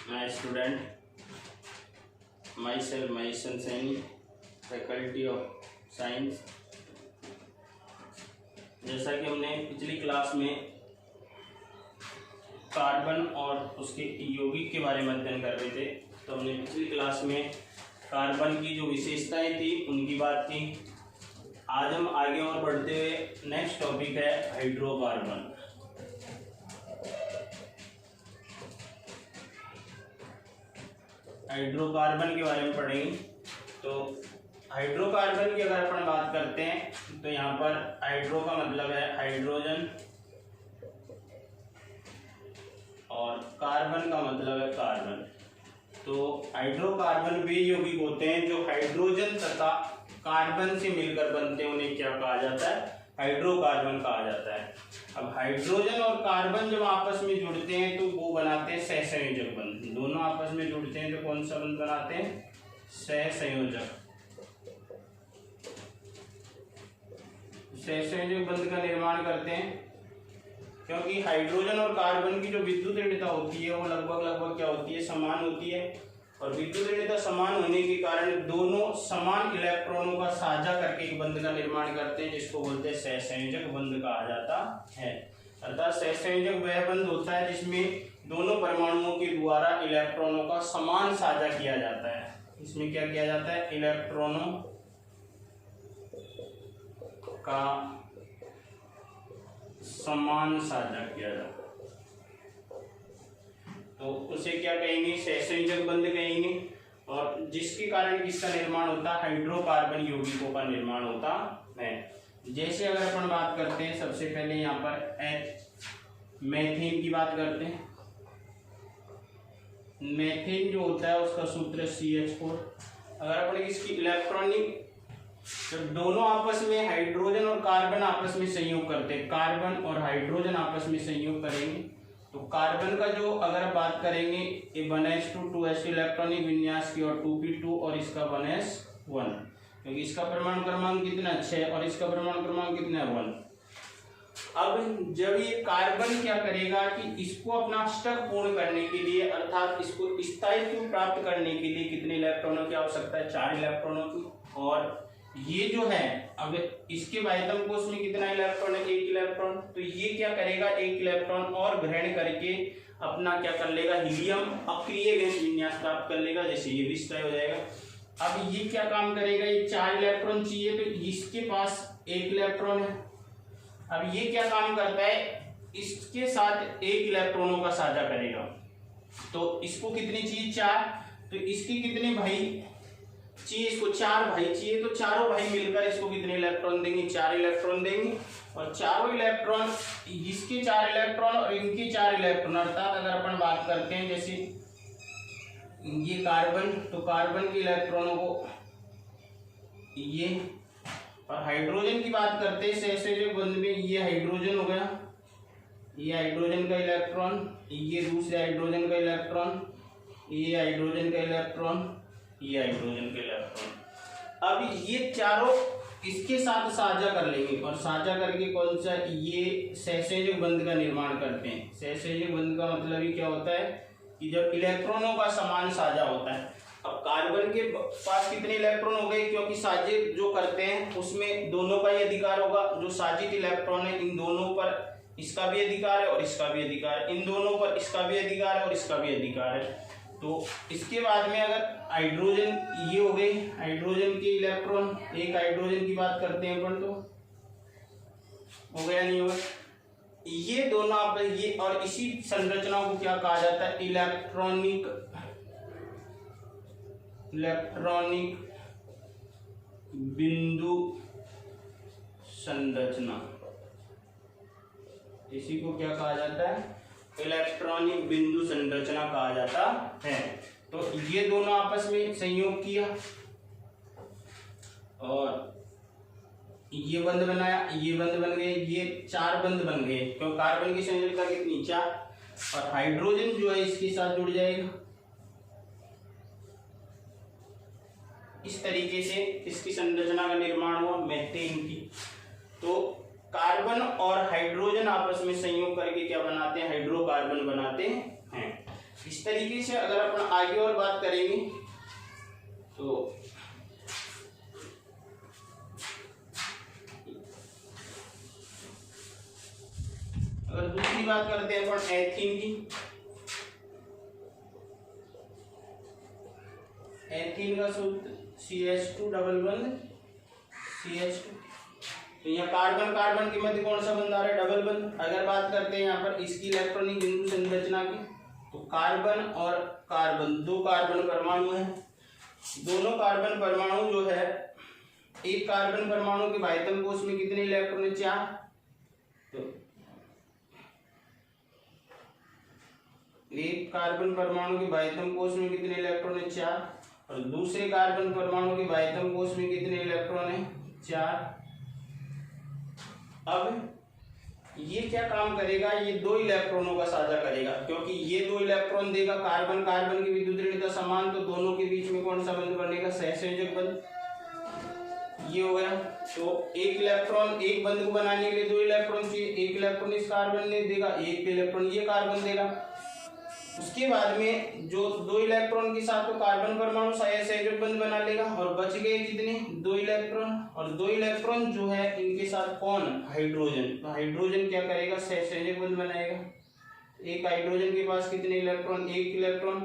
My student, myself Mahesh Saini, faculty of science. जैसा कि हमने पिछली क्लास में कार्बन और उसके यौगिक के बारे में अध्ययन कर रहे थे, तो हमने पिछली क्लास में कार्बन की जो विशेषताएं थी उनकी बात की। आज हम आगे और बढ़ते हुए नेक्स्ट टॉपिक है हाइड्रोकार्बन। हाइड्रोकार्बन के बारे में पढ़ेंगे। तो हाइड्रोकार्बन की अगर अपन बात करते हैं तो यहाँ पर हाइड्रो का मतलब है हाइड्रोजन और कार्बन का मतलब है कार्बन। तो हाइड्रोकार्बन वे यौगिक होते हैं जो हाइड्रोजन तथा कार्बन से मिलकर बनते हैं, उन्हें क्या कहा जाता है? हाइड्रोकार्बन कहा जाता है। अब हाइड्रोजन और कार्बन जब आपस में जुड़ते हैं तो वो बनाते हैं सहसंयोजक बंध। दोनों आपस में जुड़ते हैं तो कौन सा बंध बनाते हैं? सहसंयोजक। सहसंयोजक बंध का निर्माण करते हैं, क्योंकि हाइड्रोजन और कार्बन की जो विद्युत ऋणता होती है वो लगभग क्या होती है? समान होती है। और विद्युत ऋणता समान होने के कारण दोनों समान इलेक्ट्रॉनों का साझा करके एक बंध का निर्माण करते हैं, जिसको बोलते हैं सहसंयोजक बंध कहा जाता है। अर्थात सहसंयोजक वह बंध होता है जिसमें दोनों परमाणुओं के द्वारा इलेक्ट्रॉनों का समान साझा किया जाता है। इसमें क्या किया जाता है? इलेक्ट्रॉनों का समान साझा किया जाता है, तो उसे क्या कहेंगे? सहसंयोजक बंध कहेंगे। और जिसके कारण किसका निर्माण होता है? हाइड्रोकार्बन यौगिकों का निर्माण होता है। जैसे अगर अपन बात करते हैं, सबसे पहले यहाँ पर मेथेन की बात करते हैं। मेथेन जो होता है उसका सूत्र CH4। अगर अपन इसकी इलेक्ट्रॉनिक, जब दोनों आपस में हाइड्रोजन और कार्बन आपस में संयोग करते हैं, कार्बन और हाइड्रोजन आपस में संयोग करेंगे, तो कार्बन का जो अगर बात करेंगे 1s2 2s2 इलेक्ट्रॉनिक विन्यास की और 2p2 और इसका 1s1, क्योंकि इसका परमाणु क्रमांक कितना 6 और इसका परमाणु क्रमांक कितना है 1। अब जब ये कार्बन क्या करेगा कि इसको अपना अष्टक पूर्ण करने के लिए, अर्थात इसको स्थायित्व प्राप्त करने के लिए कितने इलेक्ट्रॉनों की आवश्यकता है? 4 इलेक्ट्रॉनों की। और ये जो है, अब इसके वायतम कोश में कितना इलेक्ट्रॉन है? 1 इलेक्ट्रॉन। तो ये क्या करेगा? 1 इलेक्ट्रॉन और ग्रहण करके अपना क्या कर लेगा? हीलियम अक्रिय गैस विन्यास प्राप्त कर लेगा, जैसे ये विस्तार हो जाएगा। अब ये क्या काम करेगा? ये 4 इलेक्ट्रॉन चाहिए, तो इसके पास 1 इलेक्ट्रॉन है। अब ये क्या काम करता है? इसके साथ 1 इलेक्ट्रॉनों का साझा करेगा, तो इसको कितनी चाहिए? 4। तो इसके कितने भाई चाहिए? इसको 4 भाई चाहिए, तो चारों भाई मिलकर इसको कितने इलेक्ट्रॉन देंगे? 4 इलेक्ट्रॉन देंगे। और चारों इलेक्ट्रॉन, इसके 4 इलेक्ट्रॉन और इनके 4 इलेक्ट्रॉन, अर्थात अगर अपन बात करते हैं जैसे ये कार्बन, तो कार्बन के इलेक्ट्रॉनों को ये, और हाइड्रोजन की बात करते हैं सहसंयोजक बंध में, ये हाइड्रोजन हो गया, ये हाइड्रोजन का इलेक्ट्रॉन, ये दूसरे हाइड्रोजन का इलेक्ट्रॉन, ये हाइड्रोजन का इलेक्ट्रॉन, ये हाइड्रोजन का इलेक्ट्रॉन। अब ये चारों इसके साथ साझा कर लेंगे, और साझा करके कौन सा? ये सहसंयोजक बंध का निर्माण करते हैं। सहसंयोजक बंध का मतलब ही क्या होता है कि जब इलेक्ट्रॉनों का समान साझा होता है। अब कार्बन के पास कितने इलेक्ट्रॉन हो गए? क्योंकि साजित जो करते हैं उसमें दोनों का ही अधिकार होगा। जो साजित इलेक्ट्रॉन है, इन दोनों पर इसका भी अधिकार है और इसका भी अधिकार है, इन दोनों पर इसका भी अधिकार है और इसका भी अधिकार है। तो इसके बाद में अगर हाइड्रोजन, ये हो गए हाइड्रोजन के इलेक्ट्रॉन, एक हाइड्रोजन की बात करते हैं अपन, तो हो गया नहीं होगा? ये दोनों आप ये, और इसी संरचना को क्या कहा जाता है? इलेक्ट्रॉनिक बिंदु संरचना। इसी को क्या कहा जाता है? इलेक्ट्रॉनिक बिंदु संरचना कहा जाता है। तो ये दोनों आपस में संयोग किया और ये बंध बनाया, ये बंध बन गए, ये 4 बंध बन गए, क्योंकि कार्बन की संयोजकता कितनी? 4। और हाइड्रोजन जो है इसके साथ जुड़ जाएगा। इस तरीके से इसकी संरचना का निर्माण हुआ मेथेन की। तो कार्बन और हाइड्रोजन आपस में संयोग करके क्या बनाते हैं? हाइड्रोकार्बन बनाते हैं। इस तरीके से अगर अपन आगे और बात करेंगे तो अगर दूसरी बात करते हैं अपन एथीन की, एथीन का सूत्र CH2 डबल बंध CH2। तो यहाँ कार्बन कार्बन के मध्य कौन सा बंध आ रहा है? डबल बंध। अगर बात करते हैं यहाँ पर इसकी इलेक्ट्रॉनिक बिंदु संरचना की, तो कार्बन और कार्बन, दो कार्बन परमाणु है। दोनों कार्बन परमाणु जो है, एक कार्बन परमाणु के बाह्यतम कोश में कितने इलेक्ट्रॉन है? 4। तो एक कार्बन परमाणु के बाह्यतम कोश में कितने इलेक्ट्रॉन है? 4। और दूसरे कार्बन परमाणु के बाह्यतम कोश में कितने इलेक्ट्रॉन है? 4। अब ये क्या काम करेगा? ये दो इलेक्ट्रॉनों का साझा करेगा, क्योंकि ये दो इलेक्ट्रॉन देगा, कार्बन कार्बन की विद्युत ऋणता समान, तो दोनों के बीच में कौन सा बंध बनेगा? सहसंयोजक बंध। ये हो गया। तो एक इलेक्ट्रॉन, एक बंध को बनाने के लिए दो इलेक्ट्रॉन चाहिए। एक इलेक्ट्रॉन इस कार्बन ने देगा, एक इलेक्ट्रॉन ये कार्बन देगा। उसके बाद में जो दो इलेक्ट्रॉन के साथ तो कार्बन परमाणु सहसंयोजक बंध बना लेगा, और बच गए कितने? दो इलेक्ट्रॉन। और दो इलेक्ट्रॉन जो है इनके साथ कौन? हाइड्रोजन। तो हाइड्रोजन क्या करेगा? सहसंयोजक बंध बनाएगा। एक हाइड्रोजन के पास कितने इलेक्ट्रॉन? एक इलेक्ट्रॉन।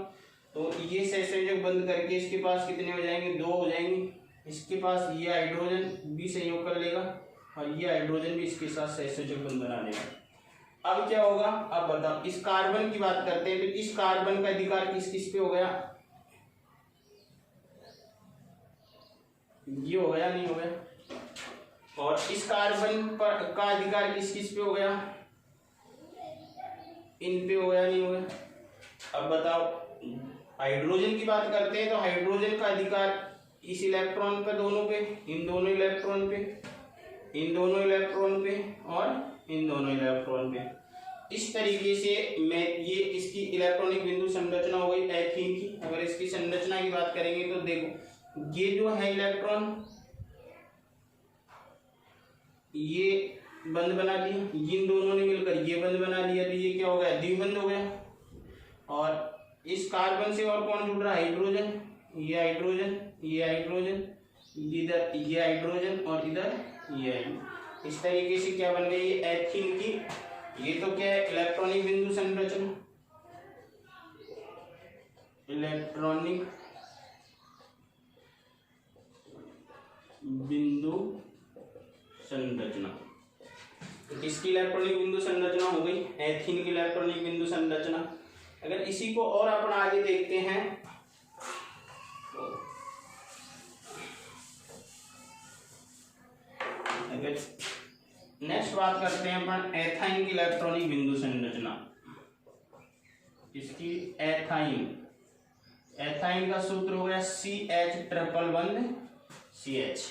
तो ये सहसंयोजक बंध करके इसके पास कितने हो जाएंगे? दो हो जाएंगे। इसके पास ये हाइड्रोजन भी संयोग कर लेगा, और ये हाइड्रोजन भी इसके साथ सहसंयोजक बंध बना लेगा। अब क्या होगा? अब बताओ, इस कार्बन की बात करते हैं, तो इस कार्बन का अधिकार किस किस पे हो गया? ये हो गया, नहीं हो गया? और इस कार्बन पर का अधिकार किस किस पे हो गया? इन पे हो गया, नहीं हो गया? अब बताओ, हाइड्रोजन की बात करते हैं, तो हाइड्रोजन का अधिकार इस इलेक्ट्रॉन पे, दोनों पे, इन दोनों इलेक्ट्रॉन पे, इन दोनों इलेक्ट्रॉन पे, और इन दोनों इलेक्ट्रॉन पे। इस तरीके से मैं ये इसकी इलेक्ट्रॉनिक बिंदु संरचना हो गई एथीन की। अगर इसकी संरचना की बात करेंगे तो देखो, ये जो है इलेक्ट्रॉन, ये बंध बना लिया, इन दोनों ने मिलकर ये बंध बना लिया, तो ये क्या हो गया? द्विबंध हो गया। और इस कार्बन से और कौन जुड़ रहा है? हाइड्रोजन। ये हाइड्रोजन, ये हाइड्रोजन, इधर ये हाइड्रोजन, और इधर ये हाइड्रोजन। इस तरीके से क्या बन गई? ये एथीन की। ये तो क्या है? इलेक्ट्रॉनिक बिंदु संरचना, इलेक्ट्रॉनिक बिंदु संरचना। तो इसकी इलेक्ट्रॉनिक बिंदु संरचना हो गई, एथीन की इलेक्ट्रॉनिक बिंदु संरचना। अगर इसी को और अपन आगे देखते हैं, अगर नेक्स्ट बात करते हैं अपन एथाइन की इलेक्ट्रॉनिक बिंदु संरचना। इसकी एथाइन, एथाइन का सूत्र हो गया CH ट्रिपल बंध CH।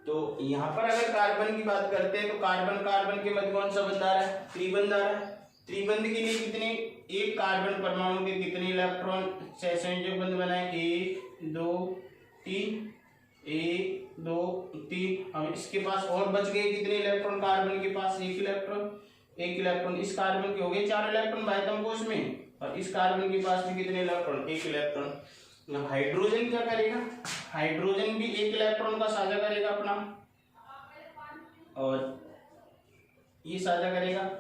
तो यहाँ पर अगर कार्बन की बात करते हैं, तो कार्बन कार्बन के मध्य कौन सा बंध आ रहा है? त्रिबंध आ रहा है। त्रिबंध के लिए कितने? एक कार्बन परमाणु के कितने इलेक्ट्रॉन सहसंयोजक बंध बनाए? 1 2 3, 1 2 3। अब इसके पास और बच गए कितने इलेक्ट्रॉन? कार्बन के पास एक इलेक्ट्रॉन, एक इलेक्ट्रॉन। इस कार्बन के हो गए 4 इलेक्ट्रॉन बाह्यतम कोश में, और इस कार्बन के पास भी कितने इलेक्ट्रॉन? एक इलेक्ट्रॉन। हाइड्रोजन क्या करेगा? हाइड्रोजन भी एक इलेक्ट्रॉन का साझा करेगा अपना, और ये साझा करेगा।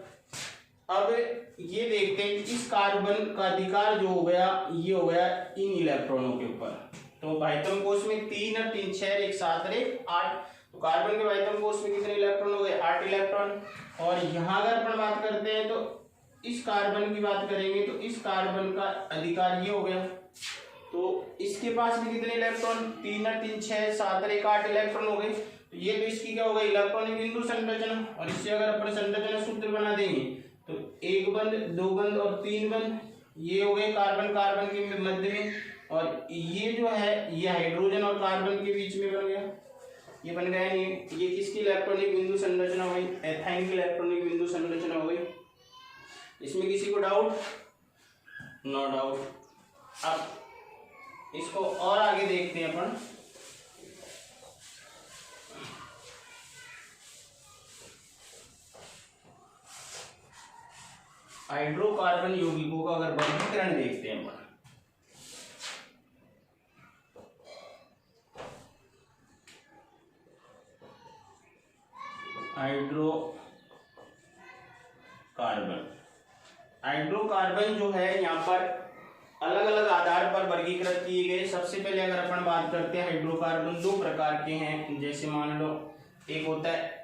अब ये देखते हैं कि इस कार्बन का अधिकार जो हो गया, ये हो गया इन इलेक्ट्रॉनों के ऊपर। तो बाह्यतम कोश में 3 और 3 6 1 7 1 8। तो कार्बन के बाह्यतम कोश में कितने इलेक्ट्रॉन हो गए? 8 इलेक्ट्रॉन। और यहाँ अगर अपन बात करते हैं, तो इस कार्बन की बात करेंगे, तो इस कार्बन का अधिकार ये हो गया। तो इसके पास भी कितने इलेक्ट्रॉन? 3 और 3 6 7 1 8 इलेक्ट्रॉन हो गए। तो ये तो इसकी क्या हो गई? इलेक्ट्रॉनिक बिंदु संरचना। और इससे अगर अपन संरचना सूत्र बना देंगे, तो एक बंध, दो बंध और तीन बंध, ये हो गए कार्बन कार्बन के मध्य में। और ये जो है, ये हाइड्रोजन और कार्बन के बीच में बन गया, ये बन गया नहीं। ये किसकी इलेक्ट्रॉनिक बिंदु संरचना हुई? एथाइन की इलेक्ट्रॉनिक बिंदु संरचना हो गई। इसमें किसी को डाउट? No doubt. अब इसको और आगे देखते हैं अपन। हाइड्रोकार्बन यौगिकों का अगर वर्गीकरण देखते हैं अपन, हाइड्रोकार्बन जो है यहाँ पर अलग अलग आधार पर वर्गीकृत किए गए। सबसे पहले अगर अपन बात करते हैं, हाइड्रोकार्बन दो प्रकार के हैं। जैसे मान लो एक होता है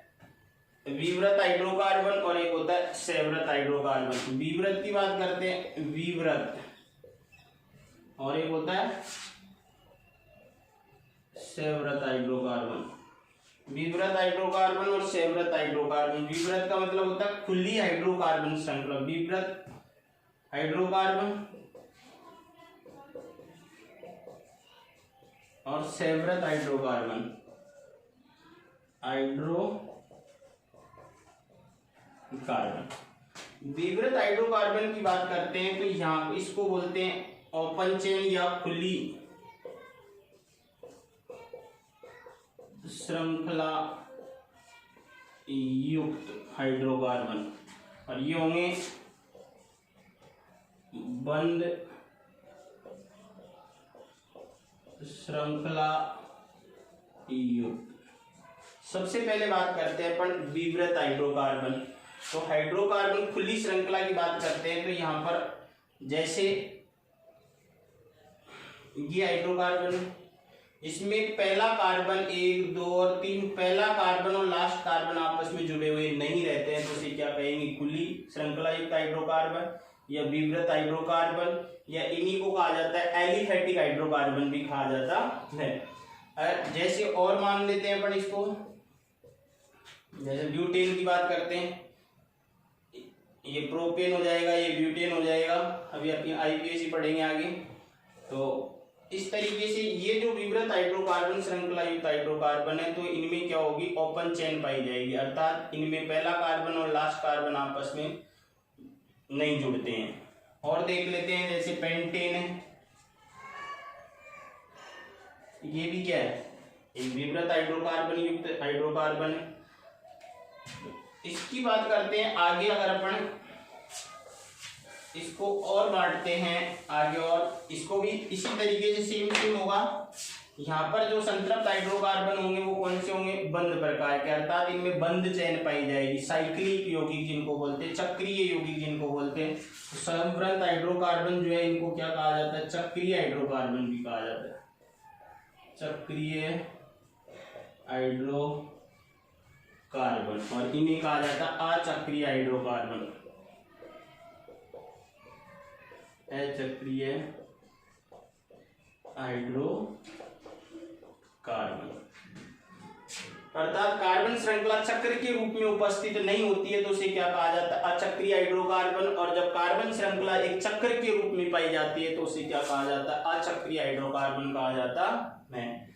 विवृत हाइड्रोकार्बन और एक होता है सेवृत हाइड्रोकार्बन। विवृत की बात करते हैं, विवृत, और एक होता है सेवृत हाइड्रोकार्बन। विवृत हाइड्रोकार्बन और सेवृत हाइड्रोकार्बन। विवृत का मतलब होता है खुली हाइड्रोकार्बन श्रृंखला, विवृत हाइड्रोकार्बन, और सेवृत हाइड्रोकार्बन, विवृत हाइड्रोकार्बन की बात करते हैं तो यहाँ इसको बोलते हैं ओपन चेन या खुली श्रृंखला युक्त हाइड्रोकार्बन, और ये होंगे बंद श्रृंखला युक्त। सबसे पहले बात करते हैं अपन विवृत हाइड्रोकार्बन। तो हाइड्रोकार्बन खुली श्रृंखला की बात करते हैं तो यहाँ पर जैसे ये हाइड्रोकार्बन, इसमें पहला कार्बन 1, 2 और 3, पहला कार्बन और लास्ट कार्बन आपस में जुड़े हुए नहीं रहते हैं, तो इसे क्या कहेंगे, खुली श्रृंखला युक्त हाइड्रोकार्बन या विवृत हाइड्रोकार्बन, या इन्हीं को कहा जाता है एलिफैटिक हाइड्रोकार्बन भी कहा जाता है। जैसे और मान लेते हैं अपन इसको, जैसे ब्यूटेन की बात करते हैं, ये प्रोपेन हो जाएगा, ये ब्यूटेन हो जाएगा, अभी अपनी आईपीएस ही पढ़ेंगे आगे। तो इस तरीके से ये जो विवृत हाइड्रोकार्बन श्रृंखला युक्त हाइड्रोकार्बन है तो इनमें क्या होगी, ओपन चेन पाई जाएगी, अर्थात इनमें पहला कार्बन और लास्ट कार्बन आपस में नहीं जुड़ते हैं। और देख लेते हैं जैसे पेंटेन है, ये भी क्या है, एक विवृत हाइड्रोकार्बन युक्त हाइड्रोकार्बन है। इसकी बात करते हैं आगे, अगर अपन इसको और बांटते हैं आगे, और इसको भी इसी तरीके से सेम होगा। यहाँ पर जो संतृप्त हाइड्रोकार्बन होंगे वो कौन से होंगे, बंद प्रकार के, अर्थात इनमें बंद चेन पाई जाएगी, साइक्लिक यौगिक जिनको बोलते हैं, चक्रीय यौगिक जिनको बोलते हैं। तो संवृत हाइड्रोकार्बन जो है इनको क्या कहा जाता है, चक्रीय हाइड्रोकार्बन भी कहा जाता है, चक्रीय हाइड्रोकार्बन, और इन्हें कहा जाता है अचक्रीय हाइड्रोकार्बन, अचक्रीय हाइड्रोकार्बन, अर्थात कार्बन श्रृंखला चक्र के रूप में उपस्थित नहीं होती है तो उसे क्या कहा जाता है, अचक्रीय हाइड्रोकार्बन। और जब कार्बन श्रृंखला एक चक्र के रूप में पाई जाती है तो उसे क्या कहा जाता है, अचक्रीय हाइड्रोकार्बन कहा जाता है।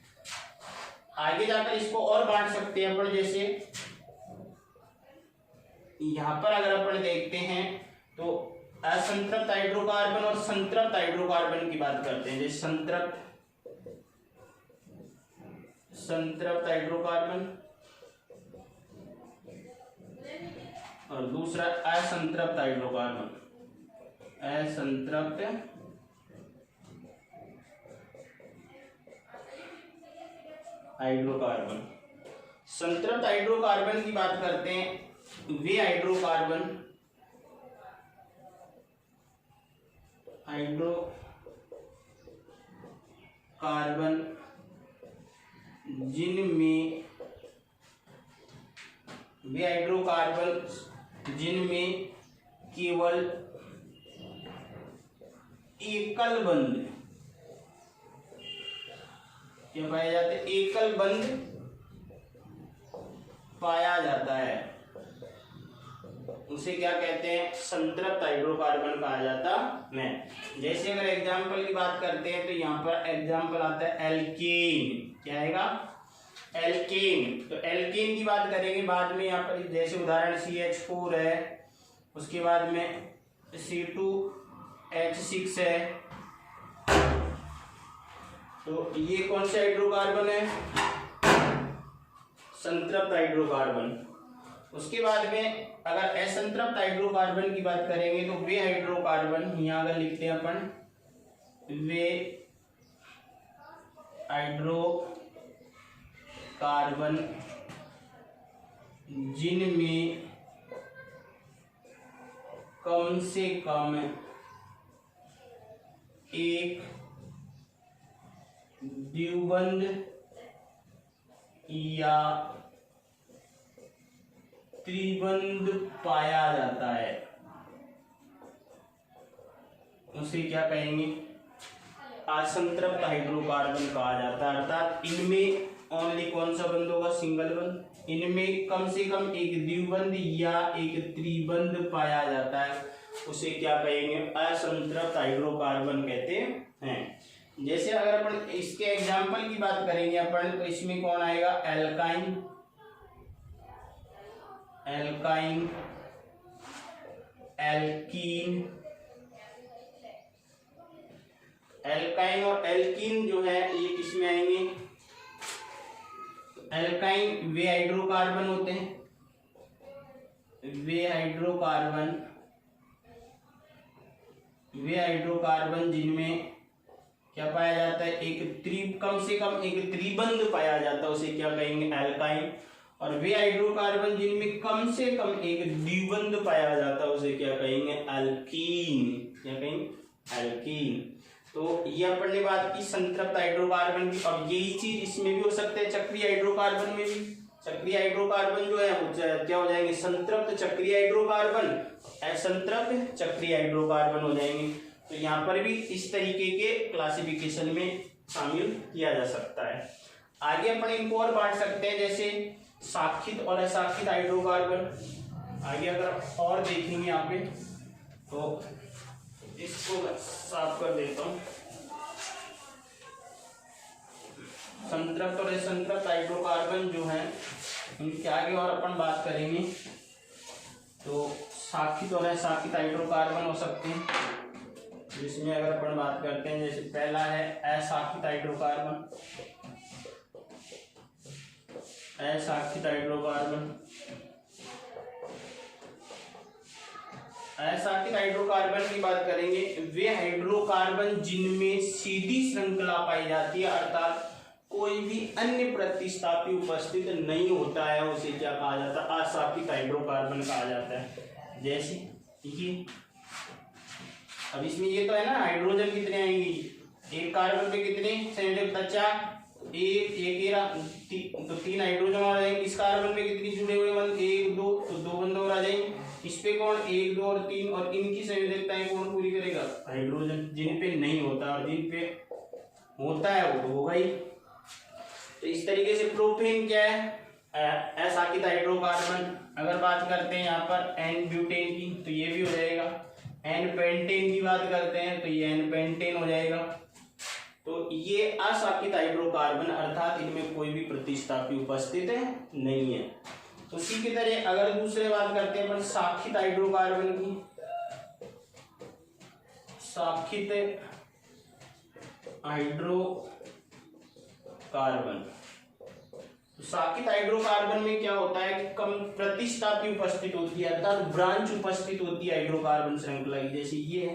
आगे जाकर इसको और बांट सकते हैं अपन, जैसे यहां पर अगर अपन देखते हैं तो असंतृप्त हाइड्रोकार्बन और संतृप्त हाइड्रोकार्बन की बात करते हैं। जैसे संतृप्त हाइड्रोकार्बन और दूसरा असंतृप्त हाइड्रोकार्बन, असंतृप्त हाइड्रोकार्बन। संतृप्त हाइड्रोकार्बन की बात करते हैं, वे हाइड्रोकार्बन जिनमें केवल एकल बंध क्या पाया जाता है, एकल बंध पाया जाता है, उसे क्या कहते हैं, संतृप्त हाइड्रोकार्बन कहा जाता है। जैसे अगर एग्जाम्पल की बात करते हैं तो यहाँ पर एग्जाम्पल आता है एल्केन, क्या आएगा, एल्केन। तो एल्केन की बात करेंगे बाद में, यहाँ पर जैसे उदाहरण CH4 है, उसके बाद में C2H6 है, तो ये कौन से हाइड्रोकार्बन है, संतृप्त हाइड्रोकार्बन। उसके बाद में अगर असंतृप्त हाइड्रोकार्बन की बात करेंगे तो वे हाइड्रोकार्बन, यहाँ अगर लिखते हैं अपन, वे हाइड्रोकार्बन जिनमें कम से कम एक द्विबंध या त्रिबंध पाया जाता है, उसे क्या कहेंगे? असंतृप्त हाइड्रोकार्बन कहा जाता है। अर्थात इनमें ओनली कौन सा बंध होगा? सिंगल बंध। इनमें कम से कम एक द्विबंध या एक त्रिबंध पाया जाता है, उसे क्या कहेंगे? असंतृप्त हाइड्रोकार्बन कहते हैं। जैसे अगर अपन इसके एग्जाम्पल की बात करेंगे अपन, तो इसमें कौन आएगा? Alkyne, alkyne, alkene. एल्काइन और एल्कीन जो है ये किसमें आएंगे? एल्काइन वे हाइड्रोकार्बन होते हैं, वे हाइड्रोकार्बन जिनमें क्या पाया जाता है? कम से कम एक त्रिबंध पाया जाता है, उसे क्या कहेंगे? एल्काइन। और वे हाइड्रोकार्बन जिनमें कम से कम एक द्विबंध पाया जाता है, उसे क्या कहेंगे? एल्कीन। क्या कहेंगे? एल्कीन। तो ये अपन ने बात की संतृप्त हाइड्रोकार्बन की। अब यही चीज इसमें भी हो सकता है, चक्रीय हाइड्रोकार्बन में भी। चक्रीय हाइड्रोकार्बन जो है वो क्या हो जाएंगे? संतृप्त चक्रीय हाइड्रोकार्बन, असंतृप्त चक्रीय हाइड्रोकार्बन हो जाएंगे। तो यहाँ पर भी इस तरीके के क्लासिफिकेशन में शामिल किया जा सकता है। आगे अपन इनको और बांट सकते हैं, जैसे शाखित और अशाखित हाइड्रोकार्बन। आगे अगर और देखेंगे यहाँ पे, तो इसको मैं साफ कर देता हूँ। संतृप्त और असंतृप्त हाइड्रोकार्बन जो है इनके आगे और अपन बात करेंगे, तो शाखित और अशाखित हाइड्रोकार्बन हो सकते हैं, जिसमें अगर अपन बात करते हैं, जैसे पहला है अशाखित हाइड्रोकार्बन। अशाखित हाइड्रोकार्बन, अशाखित हाइड्रोकार्बन की बात करेंगे, वे हाइड्रोकार्बन जिनमें सीधी श्रृंखला पाई जाती है, अर्थात कोई भी अन्य प्रतिस्थापी उपस्थित नहीं होता है, उसे क्या कहा जाता है? अशाखित हाइड्रोकार्बन कहा जाता है। जैसे देखिए, अब इसमें ये तो है ना, हाइड्रोजन कितने आएंगे? एक कार्बन पे कितने संयोजक? 50। तो 3 हाइड्रोजन और आ जाएंगे। इस कार्बन पे कितनी जुड़े हुए बंध? 1 2, तो 2 बंध और आ जाएंगे। इस पे कौन? 1 2 और 3। और इनकी संयोजकताएं कौन पूरी करेगा? हाइड्रोजन। जिन पे नहीं होता और जिन पे होता है वो तो होगा ही। तो इस तरीके से प्रोपेन क्या है? अशाखित हाइड्रोकार्बन। अगर बात करते हैं यहाँ पर एन ब्यूटेन की, तो ये भी हो जाएगा। एन पेंटेन की बात करते हैं तो ये एन पेंटेन हो जाएगा। तो ये अशाखित हाइड्रोकार्बन, अर्थात इनमें कोई भी प्रतिस्थापी उपस्थित नहीं है। तो उसी की तरह अगर दूसरे बात करते हैं अपन शाखित हाइड्रोकार्बन की, शाखित हाइड्रोकार्बन। तो शाखित हाइड्रोकार्बन में क्या होता है कि कम प्रतिस्थापी उपस्थित होती है, अर्थात ब्रांच उपस्थित होती है हाइड्रोकार्बन श्रृंखला की। जैसे ये है,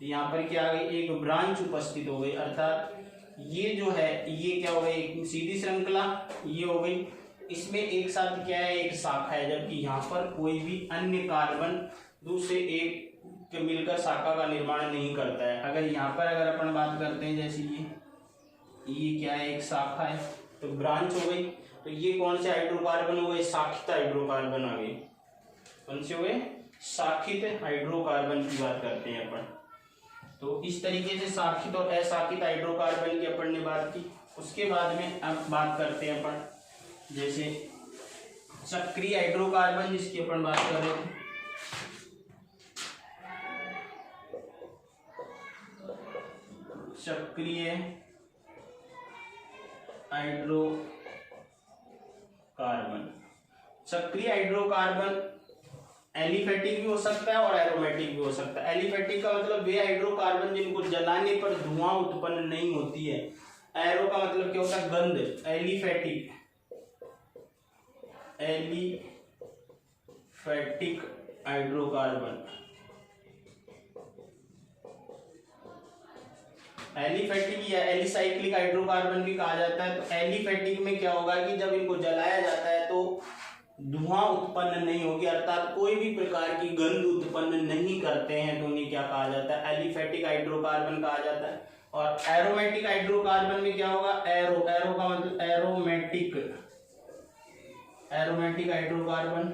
तो यहाँ पर क्या आ गई? एक ब्रांच उपस्थित हो गई, अर्थात ये जो है ये क्या हो गई? एक सीधी श्रृंखला ये हो गई। इसमें एक साथ क्या है? एक शाखा है, जबकि यहाँ पर कोई भी अन्य कार्बन दूसरे एक के मिलकर शाखा का निर्माण नहीं करता है। अगर यहाँ पर अगर अपन बात करते हैं, जैसे ये क्या है? एक शाखा है, तो ब्रांच हो गई। तो ये कौन से हाइड्रोकार्बन हो गए? शाखित हाइड्रोकार्बन आ गए। कौन से हो गए? शाखित हाइड्रोकार्बन की बात करते हैं अपन। तो इस तरीके से शाखित और अशाखित हाइड्रोकार्बन की अपन ने बात की। उसके बाद में अब बात करते हैं अपन, जैसे चक्रीय हाइड्रोकार्बन जिसकी अपन बात कर रहे थे। चक्रीय हाइड्रोकार्बन, चक्रीय हाइड्रोकार्बन एलिफेटिक भी हो सकता है और एरोमेटिक भी हो सकता है। एलिफेटिक का मतलब वे हाइड्रोकार्बन जिनको जलाने पर धुआं उत्पन्न नहीं होती है। एरो का मतलब क्या होता है? गंध। Aliphatic, aliphatic hydrocarbon. एलिफैटिक या एलिसाइक्लिक हाइड्रोकार्बन भी कहा जाता है। तो एलिफैटिक में क्या होगा कि जब इनको जलाया जाता है तो धुआं उत्पन्न नहीं होगी, अर्थात कोई भी प्रकार की गंध उत्पन्न नहीं करते हैं, तो उन्हें क्या कहा जाता है? एलिफैटिक हाइड्रोकार्बन कहा जाता है। और एरोमेटिक हाइड्रोकार्बन में क्या होगा? एरो का मतलब एरोमेटिक हाइड्रोकार्बन।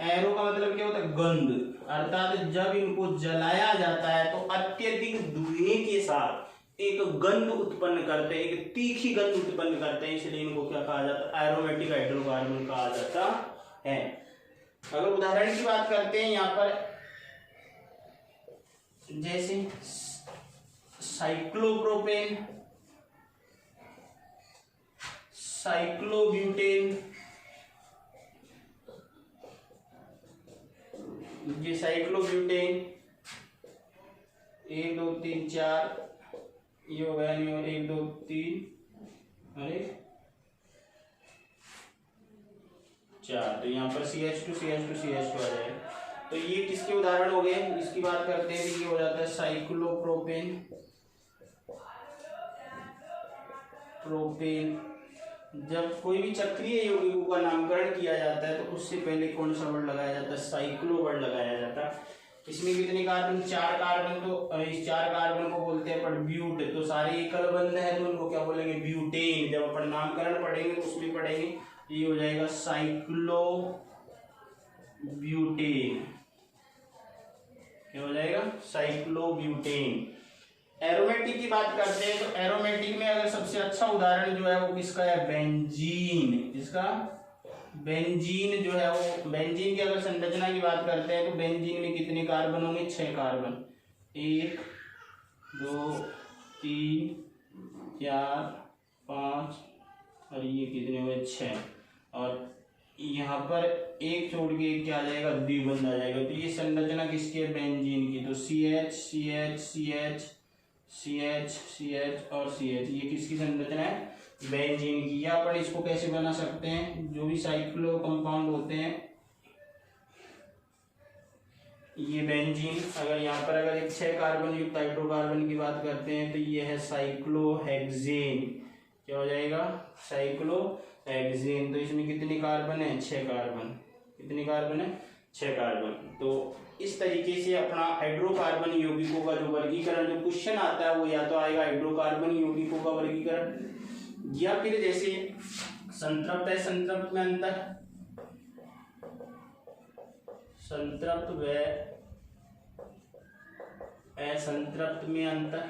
एरो का मतलब क्या होता है? गंध, अर्थात जब इनको जलाया जाता है तो अत्यधिक धुएं के साथ एक गंध उत्पन्न करते हैं, एक तीखी गंध उत्पन्न करते हैं, इसलिए इनको क्या कहा जाता है? एरोमेटिक हाइड्रोकार्बन कहा जाता है। अगर उदाहरण की बात करते हैं यहाँ पर, जैसे साइक्लोप्रोपेन, साइक्लोब्यूटेन, ये साइक्लोब्यूटेन 1 2 3 4 ये हो गया, नहीं 1 2 3 अरे 4, तो यहाँ पर CH2 आ जाएगा। तो ये किसके उदाहरण हो गए? इसकी बात करते हैं, ये हो जाता है साइक्लोप्रोपेन, प्रोपेन। जब कोई भी चक्रीय यौगिकों का नामकरण किया जाता है तो उससे पहले कौन सा वर्ड लगाया जाता है? साइक्लो वर्ड लगाया जाता है। इसमें कितने कार्बन? 4 कार्बन। तो इस 4 कार्बन को बोलते हैं पर ब्यूट, तो सारे एकल बंध है तो उनको क्या बोलेंगे? ब्यूटेन। जब अपन नामकरण पढ़ेंगे तो उसमें पढ़ेंगे, ये हो जाएगा साइक्लो ब्यूटेन। क्या हो जाएगा? Cyclo butane. एरोमेटिक की बात करते हैं तो एरोमेटिक में अगर सबसे अच्छा उदाहरण जो है वो किसका है? बेंजीन। इसका बेंजीन जो है वो, बेंजीन की अगर संरचना की बात करते हैं तो बेंजीन में कितने कार्बन होंगे? 6 कार्बन। 1 2 3 4 5 और ये कितने हुए? 6। और यहाँ पर एक छोड़ के क्या आ जाएगा? द्विबंध आ जाएगा। तो ये संरचना किसकी है? बेंजीन की। तो CH CH CH CH CH और CH, ये किसकी संरचना है? बेंजीन की। या अपन इसको कैसे बना सकते हैं? जो भी साइक्लो कंपाउंड होते हैं, ये बेंजीन, अगर यहाँ पर अगर एक 6 कार्बन युक्त हाइड्रोकार्बन की बात करते हैं तो ये है साइक्लोहेक्सेन। क्या हो जाएगा? साइक्लोहेक्सेन। तो इसमें कितने कार्बन है? 6 कार्बन। कितने कार्बन है? 6 कार्बन। तो इस तरीके से अपना हाइड्रोकार्बन यौगिकों का जो वर्गीकरण, जो क्वेश्चन आता है वो या तो आएगा हाइड्रोकार्बन यौगिकों का वर्गीकरण, या फिर जैसे संतृप्त है, संतृप्त में अंतर, संतृप्त व असंतृप्त में अंतर,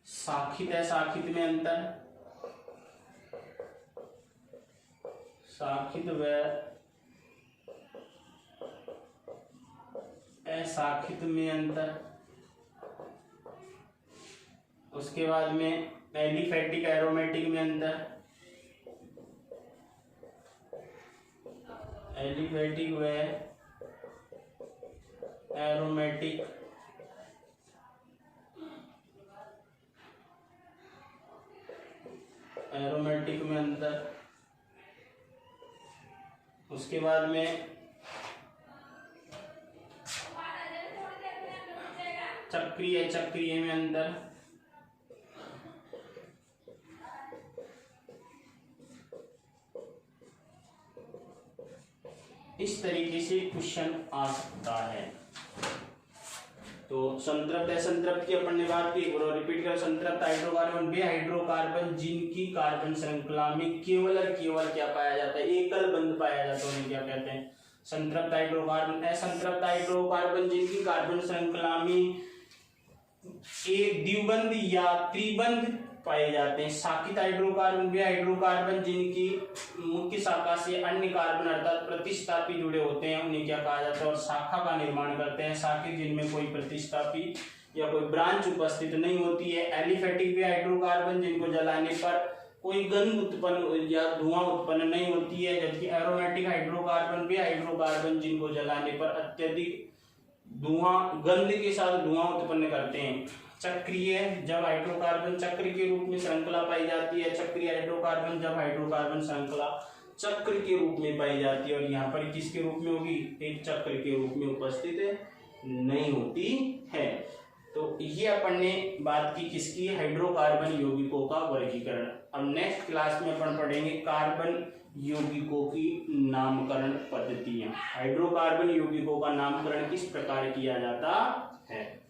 साखित है, साखित में अंतर, साखित व असाखित में अंतर। उसके बाद में एलिफैटिक एरोमेटिक में अंतर, एलिफैटिक व एरोमेटिक, एरोमेटिक में अंतर। उसके बाद में चक्रीय में अंतर। इस तरीके से क्वेश्चन आ सकता है। तो संतृप्त असंतृप्त की अपन ने बात की, रिपीट कर। संतृप्त हाइड्रोकार्बन वे हाइड्रोकार्बन जिनकी कार्बन श्रृंखला में केवल और केवल क्या पाया जाता है? एकल बंध पाया जाता है, उन्हें क्या कहते हैं? संतृप्त हाइड्रोकार्बन। असंतृप्त हाइड्रोकार्बन जिनकी कार्बन श्रृंखला में एक द्विबंध या त्रिबंध पाए जाते हैं। साखित हाइड्रोकार्बन वे हाइड्रोकार्बन जिनकी मुख्य शाखा से अन्य कार्बन अर्थात प्रतिस्थापी जुड़े होते हैं, उन्हें क्या कहा जाता है? और शाखा का निर्माण करते हैं। साखित जिनमें कोई प्रतिस्थापी या कोई ब्रांच उपस्थित नहीं होती है। एलिफैटिक वे हाइड्रोकार्बन जिनको जलाने पर कोई गंध उत्पन्न या धुआं उत्पन्न नहीं होती है। जबकि एरोमेटिक हाइड्रोकार्बन वे हाइड्रोकार्बन जिनको जलाने पर अत्यधिक धुआं, गंध के साथ धुआं उत्पन्न करते हैं। चक्रीय जब हाइड्रोकार्बन चक्र के रूप में श्रृंखला पाई जाती है, चक्रीय हाइड्रोकार्बन जब हाइड्रोकार्बन श्रृंखला चक्र के रूप में पाई जाती है, और यहाँ पर किसके रूप में होगी, एक चक्र के रूप में उपस्थित नहीं होती है। तो ये अपन ने बात की किसकी, हाइड्रोकार्बन यौगिकों का वर्गीकरण। अब नेक्स्ट क्लास में अपन पढ़ेंगे कार्बन यौगिकों की नामकरण पद्धतियां। हाइड्रोकार्बन यौगिकों का नामकरण किस प्रकार किया जाता है।